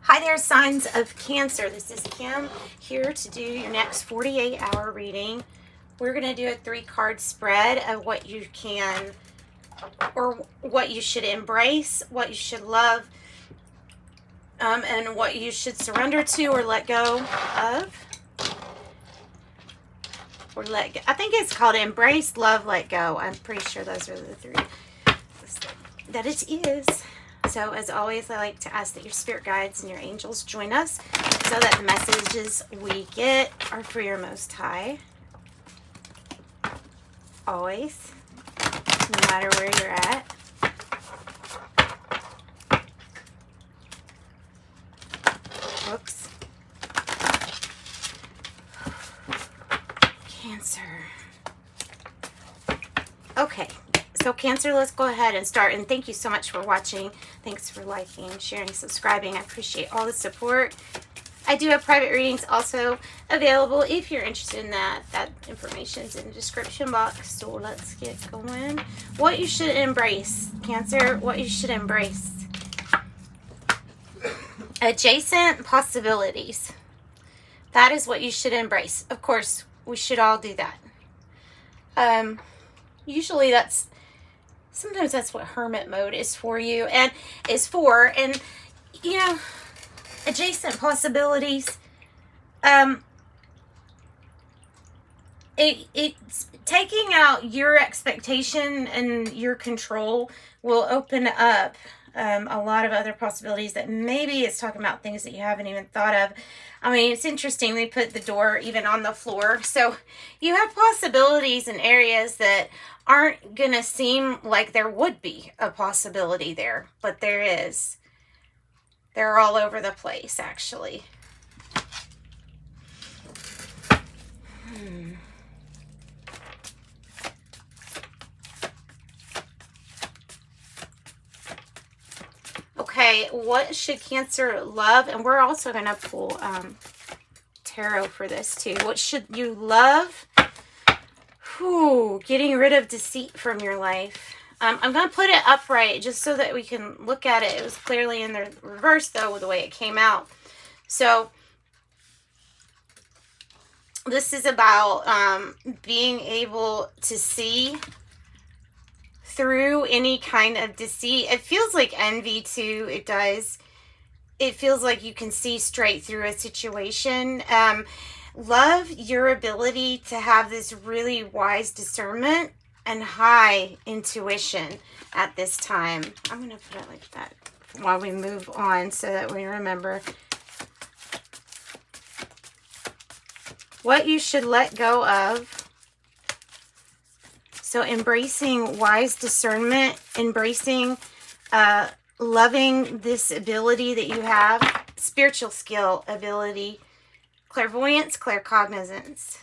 Hi there, signs of Cancer. This is Kim here to do your next 48-hour reading. We're going to do a 3-card spread of what you can or what you should embrace, what you should love, and what you should surrender to or let go of. Or I think it's called embrace, love, let go. I'm pretty sure those are the 3 that it is. So as always, I like to ask that your spirit guides and your angels join us so that the messages we get are for your most high. Always, no matter where you're at. Whoops. Cancer. Okay. So Cancer, let's go ahead and start. And thank you so much for watching. Thanks for liking, sharing, subscribing. I appreciate all the support. I do have private readings also available if you're interested in that. That information is in the description box. So let's get going. What you should embrace, Cancer, what you should embrace. Adjacent possibilities. That is what you should embrace. Of course, we should all do that. Usually sometimes that's what hermit mode is for you and is for. And, you know, adjacent possibilities, it's taking out your expectation and your control will open up a lot of other possibilities that maybe it's talking about things that you haven't even thought of. I mean, it's interesting. They put the door even on the floor. So you have possibilities in areas that aren't going to seem like there would be a possibility there, but there is. They're all over the place, actually. Okay, what should Cancer love? And we're also going to pull tarot for this too. What should you love? Whew, getting rid of deceit from your life. I'm going to put it upright just so that we can look at it. It was clearly in the reverse, though, with the way it came out. So this is about being able to see through any kind of deceit. It feels like envy, too. It does. It feels like you can see straight through a situation. Love your ability to have this really wise discernment and high intuition at this time. I'm going to put it like that while we move on so that we remember what you should let go of. So embracing wise discernment, embracing loving this ability that you have, spiritual skill ability, clairvoyance, claircognizance.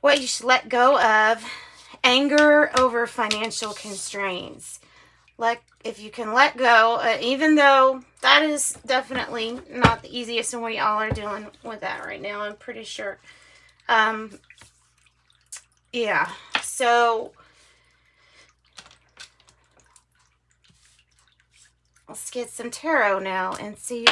What you should let go of, anger over financial constraints. If you can let go, even though that is definitely not the easiest, and we all are dealing with that right now, I'm pretty sure. Yeah, so let's get some tarot now and see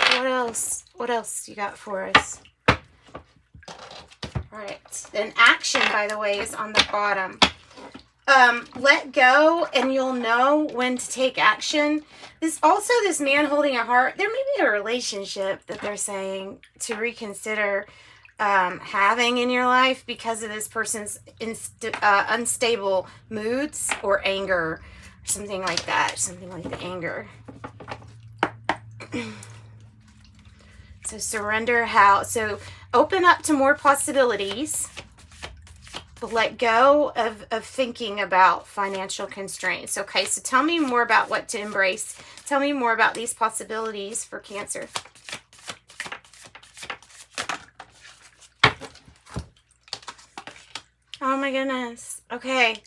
what else you got for us. All right, then action, by the way, is on the bottom. Let go and you'll know when to take action. This man holding a heart, there may be a relationship that they're saying to reconsider having in your life because of this person's unstable moods or anger or something like that, something like the anger. So surrender how? So open up to more possibilities, but let go of thinking about financial constraints. Okay, so tell me more about what to embrace. Tell me more about these possibilities for Cancer. Oh my goodness. Okay.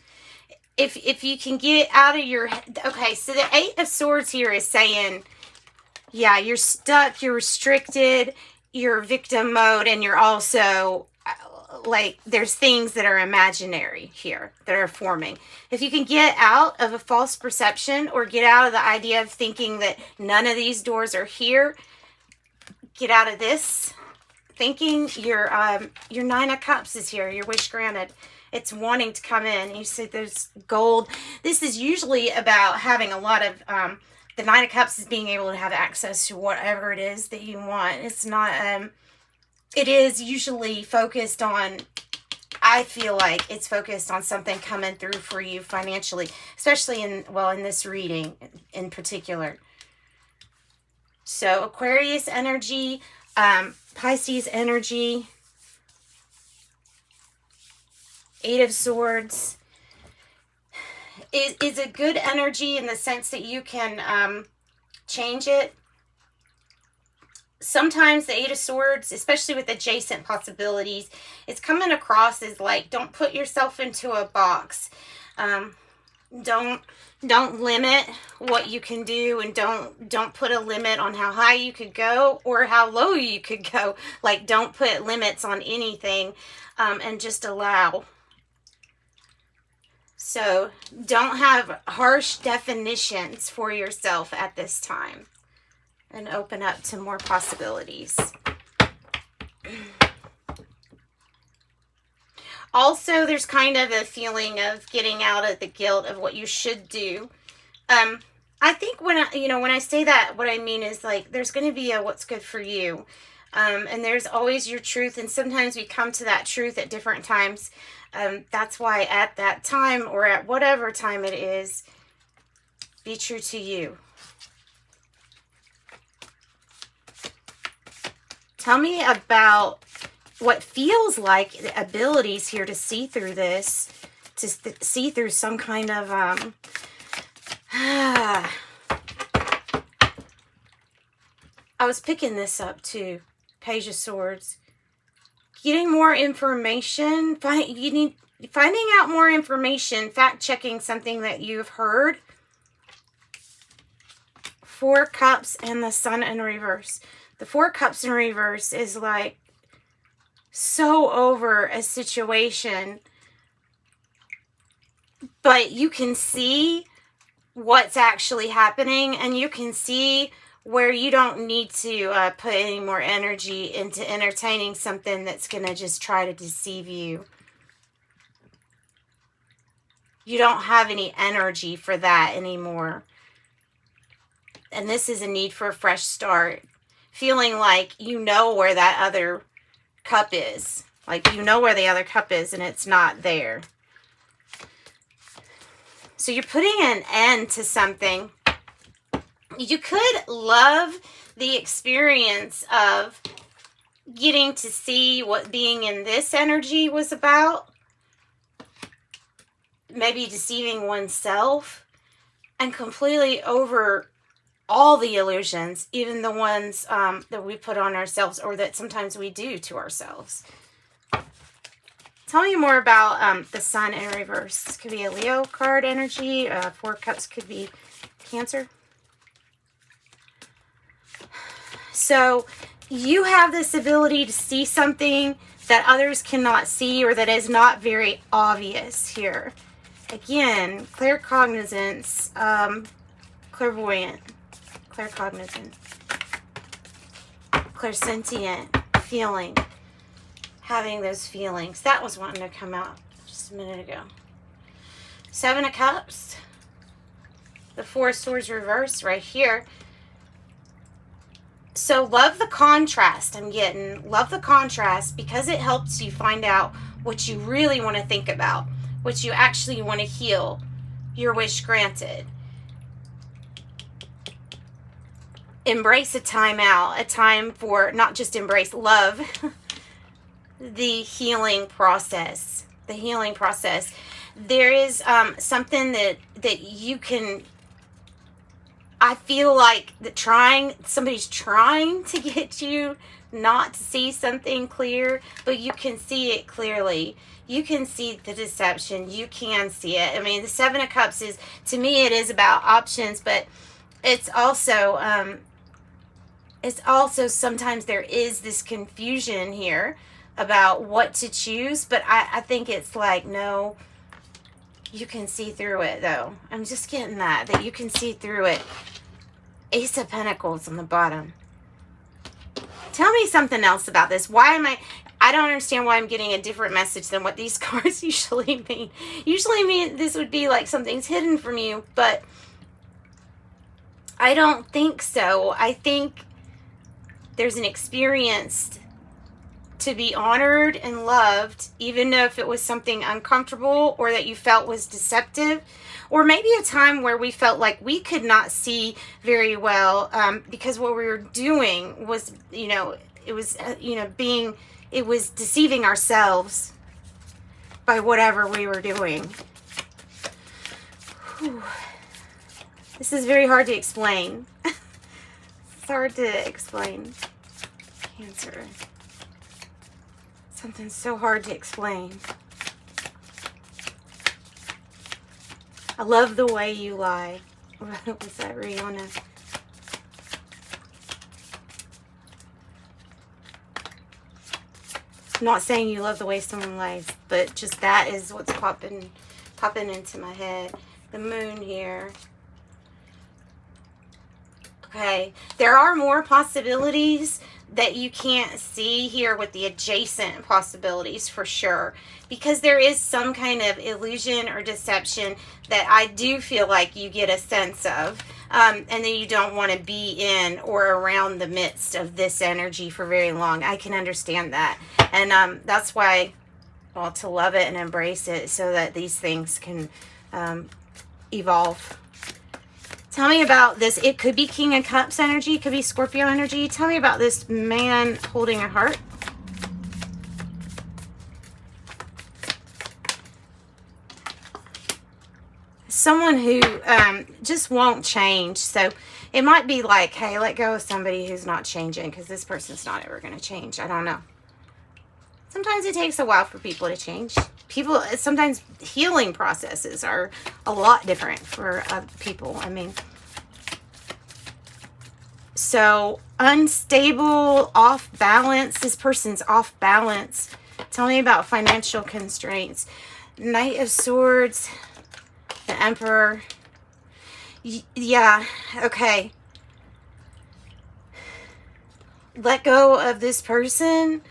If you can get out of your head. Okay, so the 8 of Swords here is saying, yeah, you're stuck, you're restricted, you're victim mode, and you're also like there's things that are imaginary here that are forming. If you can get out of a false perception or get out of the idea of thinking that none of these doors are here, get out of this thinking. Your Nine of Cups is here, your wish granted. It's wanting to come in. You see there's gold. This is usually about having a lot of, the Nine of Cups is being able to have access to whatever it is that you want. It's not, it is usually focused on, I feel like it's focused on something coming through for you financially, especially in this reading in particular. So Aquarius energy, Pisces energy, Eight of Swords is a good energy in the sense that you can change it. Sometimes the Eight of Swords, especially with adjacent possibilities, it's coming across as like, don't put yourself into a box. Don't limit what you can do, and don't put a limit on how high you could go or how low you could go. Like, don't put limits on anything, and just allow. So don't have harsh definitions for yourself at this time, and open up to more possibilities. Also, there's kind of a feeling of getting out of the guilt of what you should do. I think when I say that, what I mean is like, there's going to be a what's good for you. And there's always your truth. And sometimes we come to that truth at different times. That's why at that time, or at whatever time it is, be true to you. Tell me about what feels like the abilities here to see through this, to see through some kind of, I was picking this up too, Page of Swords. Getting more information, finding out more information, fact-checking something that you've heard. Four Cups and the Sun in reverse. The Four Cups in reverse is like so over a situation, but you can see what's actually happening, and you can see where you don't need to put any more energy into entertaining something that's going to just try to deceive you. You don't have any energy for that anymore. And this is a need for a fresh start. Feeling like you know where that other cup is. Like you know where the other cup is and it's not there. So you're putting an end to something. You could love the experience of getting to see what being in this energy was about. Maybe deceiving oneself, and completely over all the illusions, even the ones that we put on ourselves, or that sometimes we do to ourselves. Tell me more about the Sun in reverse. This could be a Leo card energy. Four Cups could be Cancer. So you have this ability to see something that others cannot see, or that is not very obvious here. Again, claircognizance, clairvoyant, claircognizant, clairsentient, feeling, having those feelings. That was wanting to come out just a minute ago. Seven of Cups, the Four of Swords reverse right here. So love the contrast I'm getting. Love the contrast, because it helps you find out what you really want to think about, what you actually want to heal, your wish granted. Embrace a time out, a time for not just embrace, love the healing process. The healing process. There is something that you can, I feel like somebody's trying to get you not to see something clear, but you can see it clearly. You can see the deception. You can see it. I mean, the Seven of Cups is, to me, it is about options, but it's also sometimes there is this confusion here about what to choose, but I think it's like, no, you can see through it, though. I'm just getting that you can see through it. Ace of Pentacles on the bottom. Tell me something else about this. Why am I don't understand why I'm getting a different message than what these cards usually mean. Usually this would be like something's hidden from you, but I don't think so. I think there's an experience to be honored and loved, even if it was something uncomfortable or that you felt was deceptive, or maybe a time where we felt like we could not see very well, because what we were doing was, it was deceiving ourselves by whatever we were doing. Whew. This is very hard to explain. It's hard to explain. Cancer. Something so hard to explain. I love the way you lie. Was that Rihanna? I'm not saying you love the way someone lies, but just that is what's popping into my head. The moon here. Okay, there are more possibilities that you can't see here with the adjacent possibilities for sure, because there is some kind of illusion or deception that I do feel like you get a sense of, and then you don't want to be in or around the midst of this energy for very long. I can understand that, and that's why, well, to love it and embrace it so that these things can evolve. Tell me about this. It could be King of Cups energy. It could be Scorpio energy. Tell me about this man holding a heart. Someone who just won't change. So it might be like, hey, let go of somebody who's not changing, because this person's not ever going to change. I don't know. Sometimes it takes a while for people to change. Sometimes healing processes are a lot different for people. I mean, so unstable, off balance. This person's off balance. Tell me about financial constraints. Knight of Swords, the Emperor. Yeah, okay. Let go of this person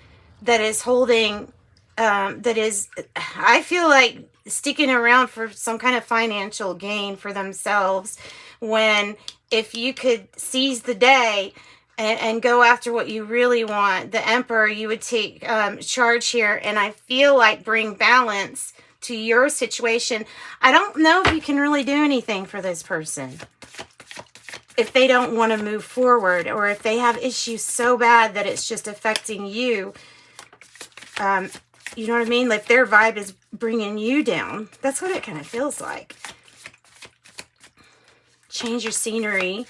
that is holding, I feel like, sticking around for some kind of financial gain for themselves, when if you could seize the day and go after what you really want, the Emperor, you would take charge here, and I feel like bring balance to your situation. I don't know if you can really do anything for this person if they don't want to move forward, or if they have issues so bad that it's just affecting you. You know what I mean? Like their vibe is bringing you down. That's what it kind of feels like. Change your scenery.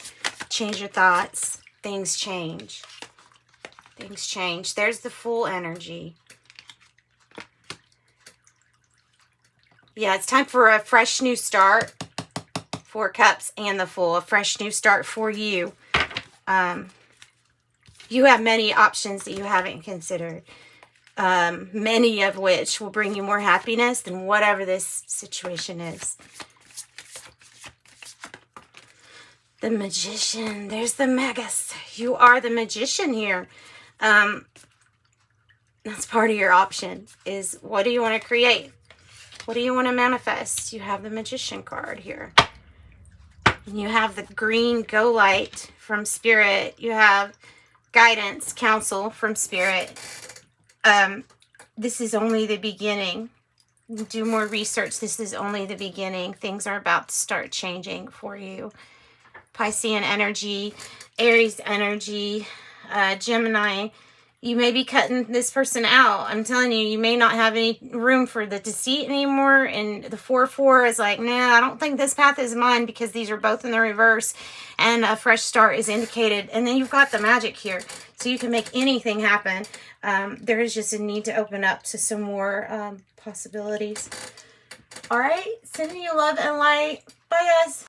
Change your thoughts. Things change. Things change. There's the Fool energy. Yeah, it's time for a fresh new start. 4 Cups and the Fool. A fresh new start for you. You have many options that you haven't considered. Many of which will bring you more happiness than whatever this situation is. The Magician. There's the Magus. You are the Magician here. That's part of your option, is what do you want to create? What do you want to manifest? You have the Magician card here. And you have the green Go Light from Spirit. You have guidance, counsel from Spirit. This is only the beginning. Do more research. This is only the beginning. Things are about to start changing for you. Piscean energy, Aries energy, Gemini. You may be cutting this person out. I'm telling you, you may not have any room for the deceit anymore. And the 4-4 is like, nah, I don't think this path is mine, because these are both in the reverse. And a fresh start is indicated. And then you've got the Magic here. So you can make anything happen. There is just a need to open up to some more possibilities. All right. Sending you love and light. Bye, guys.